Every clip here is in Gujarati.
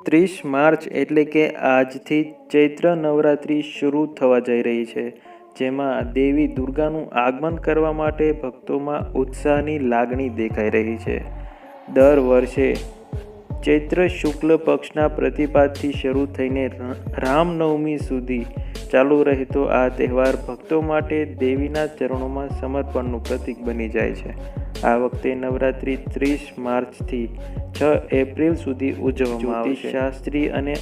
30 માર્ચ એટલે કે આજથી ચૈત્ર નવરાત્રિ શરૂ થવા જઈ રહી છે, જેમાં દેવી દુર્ગાનું આગમન કરવા માટે ભક્તોમાં ઉત્સાહની લાગણી દેખાઈ રહી છે. દર વર્ષે ચૈત્ર શુક્લ પક્ષના પ્રતિપાદથી શરૂ થઈને રામનવમી સુધી ચાલુ રહેતો આ તહેવાર ભક્તો માટે દેવીના ચરણોમાં સમર્પણનું પ્રતીક બની જાય છે. આ વખતે નવરાત્રિ 30 માર્ચથી 6 એપ્રિલ સુધી ઉજવવામાં આવશે. શાસ્ત્રી અને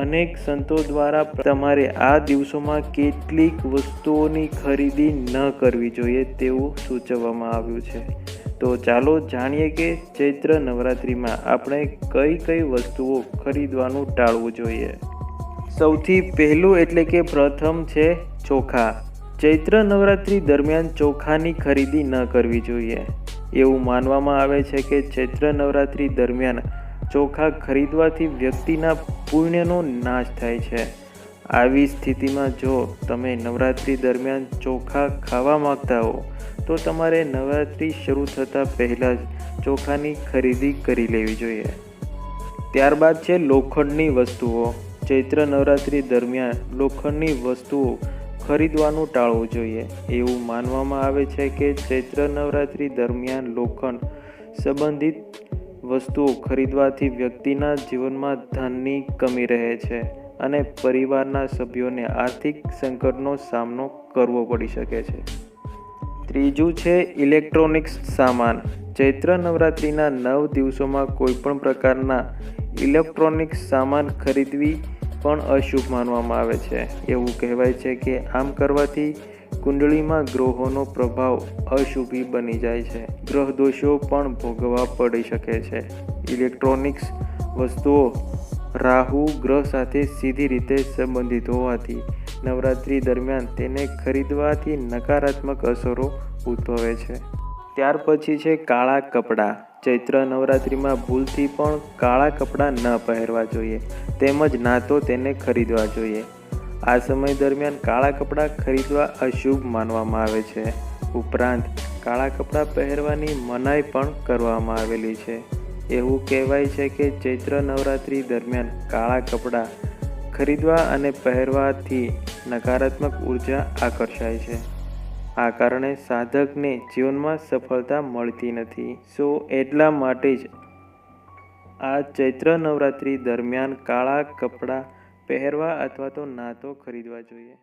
અનેક સંતો દ્વારા તમારે આ દિવસોમાં કેટલીક વસ્તુઓની ખરીદી ન કરવી જોઈએ તેવું સૂચવવામાં આવ્યું છે. તો ચાલો જાણીએ કે ચૈત્ર નવરાત્રિમાં આપણે કઈ કઈ વસ્તુઓ ખરીદવાનું ટાળવું જોઈએ. સૌથી પહેલું એટલે કે પ્રથમ છે ચોખા. ચૈત્ર નવરાત્રિ દરમિયાન ચોખાની ખરીદી ન કરવી જોઈએ. એવું માનવામાં આવે છે કે ચૈત્ર નવરાત્રિ દરમિયાન ચોખા ખરીદવાથી વ્યક્તિના પુણ્યનો નાશ થાય છે. આવી સ્થિતિમાં જો તમે નવરાત્રિ દરમિયાન ચોખા ખાવા માંગતા હો તો તમારે નવરાત્રિ શરૂ થતાં પહેલાં જ ચોખાની ખરીદી કરી લેવી જોઈએ. ત્યારબાદ છે લોખંડની વસ્તુઓ. ચૈત્ર નવરાત્રિ દરમિયાન લોખંડની વસ્તુઓ ખરીદવાનું ટાળવું જોઈએ. એવું માનવામાં આવે છે કે ચૈત્ર નવરાત્રિ દરમિયાન લોખંડ સંબંધિત વસ્તુઓ ખરીદવાથી વ્યક્તિના જીવનમાં ધનની કમી રહે છે અને પરિવારના સભ્યોને આર્થિક સંકટનો સામનો કરવો પડી શકે છે. ત્રીજું છે ઇલેક્ટ્રોનિક્સ સામાન. ચૈત્ર નવરાત્રિના 9 દિવસોમાં કોઈપણ પ્રકારના ઇલેક્ટ્રોનિક્સ સામાન ખરીદવી પણ અશુભ માનવામાં આવે છે. એવું કહેવાય છે કે આમ કરવાથી કુંડળીમાં ગ્રહોનો પ્રભાવ અશુભી બની જાય છે. ગ્રહ દોષો પણ ભોગવવા પડી શકે છે. ઇલેક્ટ્રોનિક્સ વસ્તુઓ રાહુ ગ્રહ સાથે સીધી રીતે સંબંધિત હોવાથી નવરાત્રિ દરમિયાન તેને ખરીદવાથી નકારાત્મક અસરો ઉદ્ભવે છે. ત્યાર પછી છે કાળા કપડાં. ચૈત્ર નવરાત્રિમાં ભૂલથી પણ કાળા કપડાં ન પહેરવા જોઈએ તેમજ ના તો તેને ખરીદવા જોઈએ. આ સમય દરમિયાન કાળા કપડાં ખરીદવા અશુભ માનવામાં આવે છે. ઉપરાંત કાળા કપડાં પહેરવાની મનાઈ પણ કરવામાં આવેલી છે. એવું કહેવાય છે કે ચૈત્ર નવરાત્રિ દરમિયાન કાળા કપડાં ખરીદવા અને પહેરવાથી નકારાત્મક ઉર્જા આકર્ષાય છે. આ કારણે સાધકને જીવનમાં સફળતા મળતી નથી. એટલા માટે જ આ ચૈત્ર નવરાત્રિ દરમિયાન કાળા કપડાં પહેરવા અથવા તો ના તો ખરીદવા જોઈએ.